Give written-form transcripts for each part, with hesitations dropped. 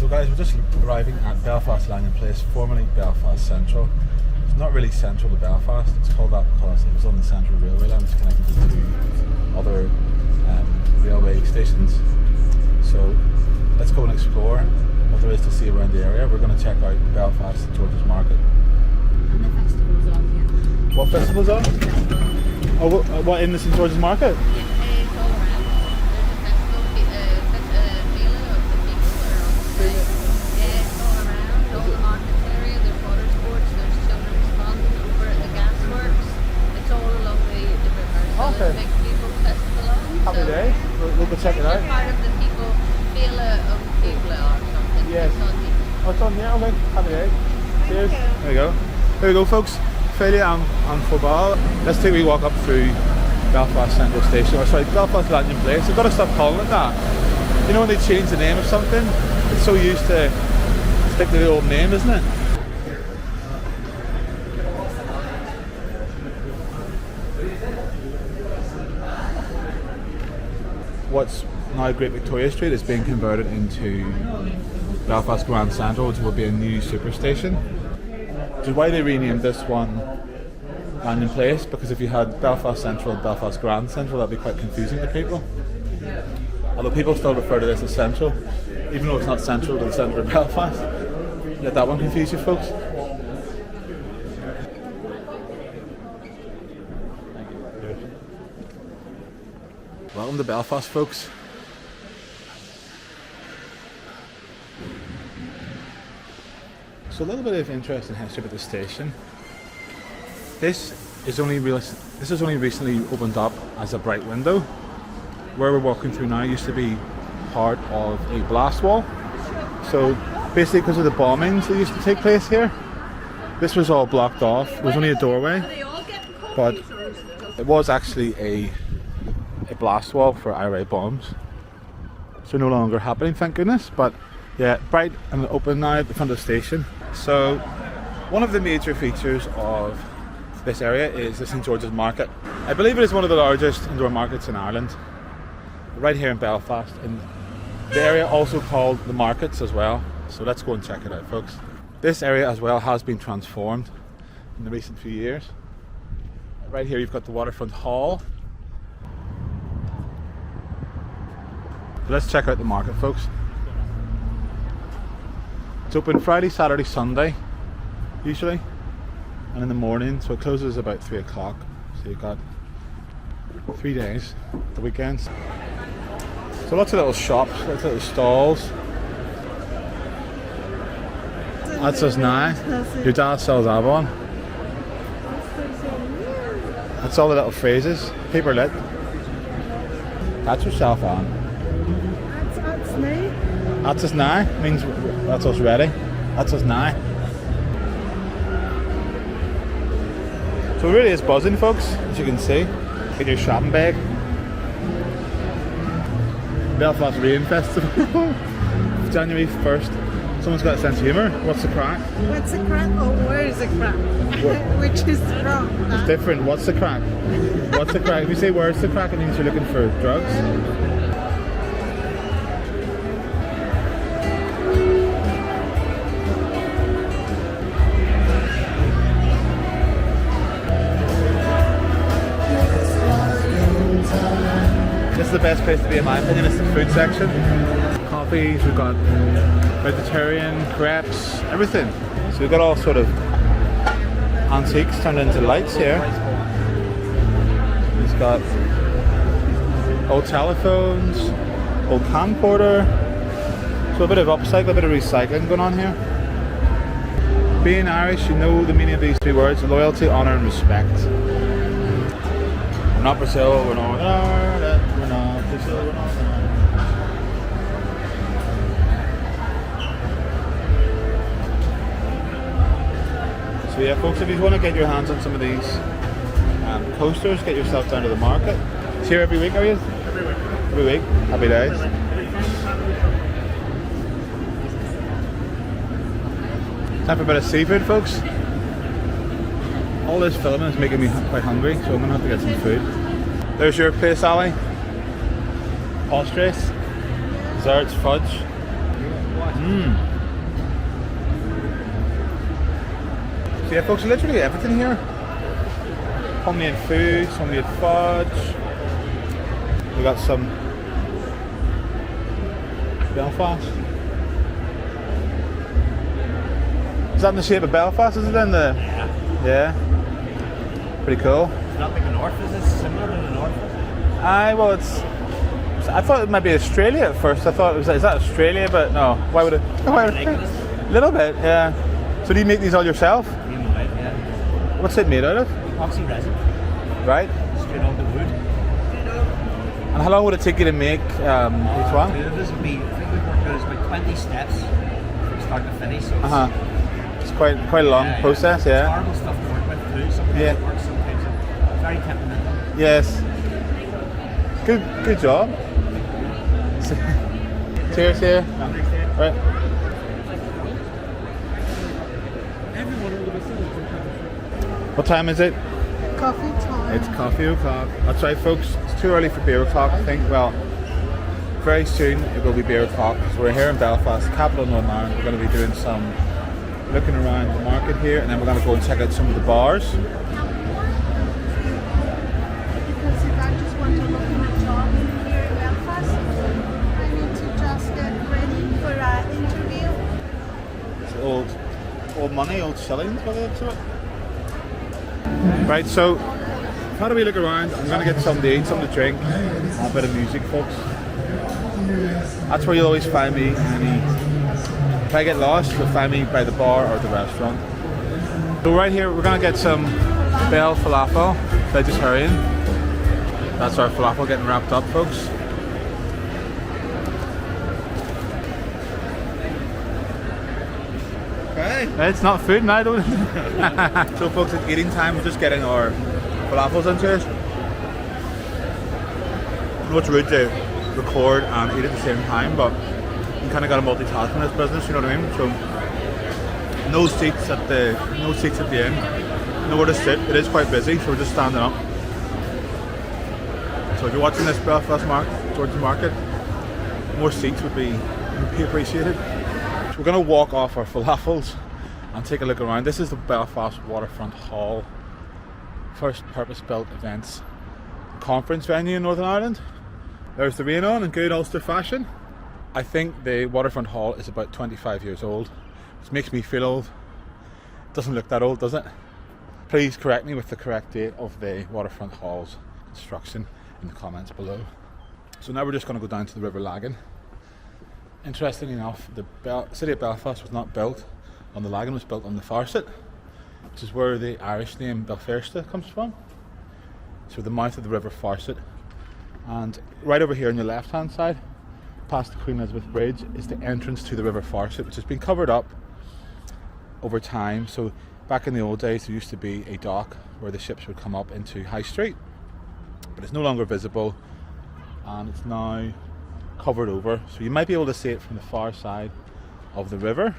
So guys, we're just arriving at Belfast Lagan Place, formerly Belfast Central. It's not really central to Belfast, it's called that because it was on the Central Railway line, it's connected to two other railway stations. So let's go and explore what there is to see around the area. We're going to check out Belfast George's Market. And the festival's on here. What festival's on? Oh, what in the St George's Market? Yeah, it's all around. There's a festival, feeling of the people that are on the street. Yeah, it's all around. All the markets area, there's water sports, there's children's fun over at the gasworks. It's all along the river. So Okay. there's a big people festival on. Happy so day. We'll go check it out. It's part of the people Fela of Fela or something. Yes. It's on here. Oh, it's on here, okay. Happy day. Cheers. There we go. There we go, folks. Fela and football. Let's take a wee walk up through Belfast Central Station, or sorry, Belfast Lagan Place. I've got to stop calling it that. You know when they change the name of something, it's so used to stick to the old name, isn't it? What's now Great Victoria Street is being converted into Belfast Grand Central, which will be a new superstation. Which is why they renamed this one Lagan Place, because if you had Belfast Central and Belfast Grand Central, that'd be quite confusing to people. Although people still refer to this as Central, even though it's not central to the centre of Belfast. Let that one confuse you, folks. Welcome to Belfast, folks. So a little bit of interesting history about the station. This is only recently opened up as a bright window. Where we're walking through now used to be part of a blast wall. So basically because of the bombings that used to take place here, this was all blocked off. It was only a doorway, but it was actually a blast wall for IRA bombs. So no longer happening, thank goodness. But yeah, bright and open now at the front of the station. So one of the major features of this area is the St George's Market. I believe it is one of the largest indoor markets in Ireland, right here in Belfast, and the area also called the Markets as well. So let's go and check it out, folks. This area as well has been transformed in the recent few years. Right here you've got the Waterfront Hall. So let's check out the market, folks. It's open Friday, Saturday, Sunday, usually, and in the morning, so it closes about 3 o'clock. So you've got 3 days, the weekends. So lots of little shops, lots of little stalls. That's us now. Your dad sells Avon. That's all the little phrases. Paper lit. Catch yourself on. That's us now means that's us ready. That's us now. So it really is buzzing, folks, as you can see. Get your shopping bag. Belfast Rain Festival. January 1st. Someone's got a sense of humour. What's the crack? What's the crack? Oh, where is the crack? Which is wrong. It's different. What's the crack? What's the crack? If you say where's the crack, it means you're looking for drugs. This is the best place to be in my opinion. It's the food section. Coffees, we've got vegetarian, crepes, everything. So we've got all sort of antiques turned into lights here. It's got old telephones, old camcorder. So a bit of upcycle, a bit of recycling going on here. Being Irish, you know the meaning of these 3 words: loyalty, honour and respect. We're not Brazil, we're not Ireland, we're not Brazil, we're not Ireland. So yeah, folks, if you want to get your hands on some of these coasters, get yourself down to the market. It's here every week, are you? Every week. Every week. Happy days. Time for a bit of seafood, folks. All this filming is making me quite hungry, so I'm going to have to get some food. There's your place, Ali. Ostrich, desserts, fudge. So yeah, folks, literally everything here. Homemade food, homemade fudge. We got some Belfast. Is that in the shape of Belfast? Is it in the? Yeah. Pretty cool. It's not like the north, is it? Similar to the north? Aye, well, I thought it might be Australia at first. I thought it was. Is that Australia? But no. Why would it? Why would it? A little bit, yeah. So do you make these all yourself? Yeah. What's it made out of? Epoxy resin. Right. Straight onto wood. And how long would it take you to make each one? This would be, I think we've worked out it's about 20 steps from start to finish. So It's quite a long process, It's yeah. horrible stuff to work with too. Sometimes it works, sometimes it's very temperamental. Yes. Good job. Cheers here. Right. What time is it? Coffee time. It's coffee o'clock. That's right, folks. It's too early for beer o'clock, I think. Well, very soon it will be beer o'clock because we're here in Belfast, capital of Northern Ireland. We're going to be doing some looking around the market here, and then we're going to go and check out some of the bars. Because if I just want to look at a job here in Belfast, I need to just get ready for an interview. It's old money, old shillings by the looks of it. Right, so how do we look around? I'm going to get something to eat, something to drink, and a bit of music, folks. That's where you'll always find me. If I get lost, you'll find me by the bar or the restaurant. So right here, we're going to get some Bell falafel, vegetarian. That's our falafel getting wrapped up, folks. Okay. It's not food now, though. So folks, it's eating time. We're just getting our falafels into it. I know it's rude to record and eat at the same time, but you kind of got to multitask in this business, you know what I mean? So no seats at the end, nowhere to sit. It is quite busy, so we're just standing up. So if you're watching this Belfast George's Market, more seats would be appreciated. So we're going to walk off our falafels and take a look around. This is the Belfast Waterfront Hall, first purpose-built events conference venue in Northern Ireland. There's the rain on in good Ulster fashion. I think the Waterfront Hall is about 25 years old, which makes me feel old. It doesn't look that old, does it? Please correct me with the correct date of the Waterfront Hall's construction in the comments below. So now we're just going to go down to the River Lagan. Interestingly enough, the city of Belfast was not built on the Lagan, it was built on the Farset, which is where the Irish name Belfast comes from. So the mouth of the River Farset. And right over here on your left hand side, past the Queen Elizabeth Bridge, is the entrance to the River Farset, which has been covered up over time. So back in the old days there used to be a dock where the ships would come up into High Street, but it's no longer visible and it's now covered over, so you might be able to see it from the far side of the river,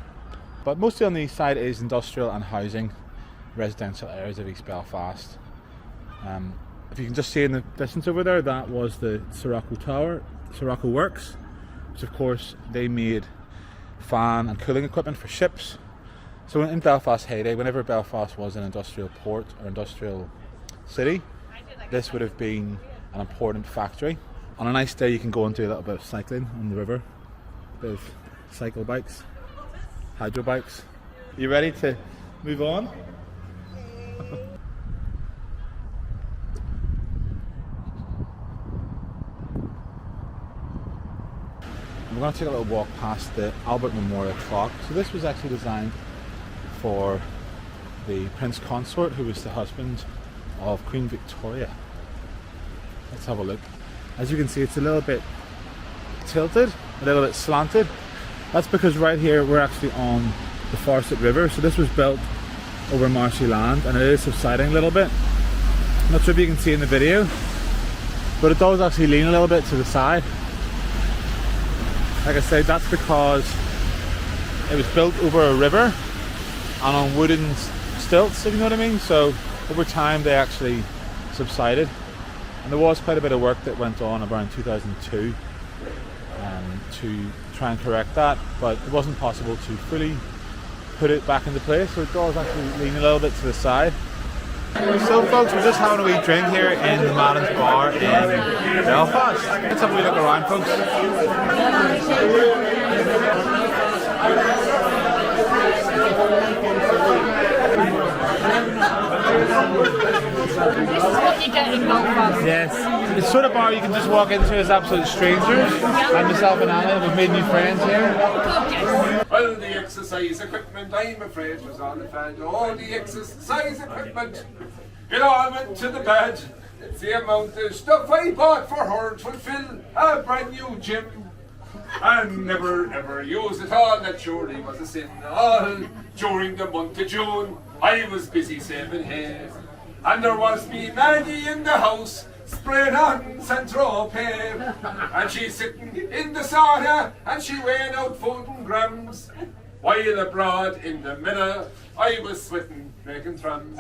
but mostly on the east side is industrial and housing residential areas of East Belfast. If you can just see in the distance over there, that was the Sirocco Tower, Sirocco Works, which of course they made fan and cooling equipment for ships. So in Belfast heyday, whenever Belfast was an industrial port or industrial city, this would have been an important factory. On a nice day you can go and do a little bit of cycling on the river, a bit of cycle bikes, hydro bikes. You ready to move on? We're going to take a little walk past the Albert Memorial Clock. So this was actually designed for the Prince Consort, who was the husband of Queen Victoria. Let's have a look. As you can see, it's a little bit tilted, a little bit slanted. That's because right here we're actually on the Farset River. So this was built over marshy land and it is subsiding a little bit. I'm not sure if you can see in the video, but it does actually lean a little bit to the side. Like I said, that's because it was built over a river and on wooden stilts, if you know what I mean. So over time they actually subsided. And there was quite a bit of work that went on around 2002 to try and correct that, but it wasn't possible to fully put it back into place, so it does actually lean a little bit to the side. So folks, we're just having a wee drink here in the Madden's Bar in Belfast. Let's have a wee look around, folks. This is what you get in Belfast. Yes, it's sort of bar you can just walk into as absolute strangers. And myself and Anna, we've made new friends here. Well, the exercise equipment, I'm afraid, was all the fan. All the exercise equipment, it all went to the bed. It's the amount of stuff I bought for her to fill a brand new gym. And never ever use it all, that surely was a sin. All during the month of June, I was busy saving hay. And there was me Maggie in the house, spraying on Saint-Tropez. And she's sitting in the sauna, and she weighing out 14 grams. While abroad in the middle, I was sweating, making thrums.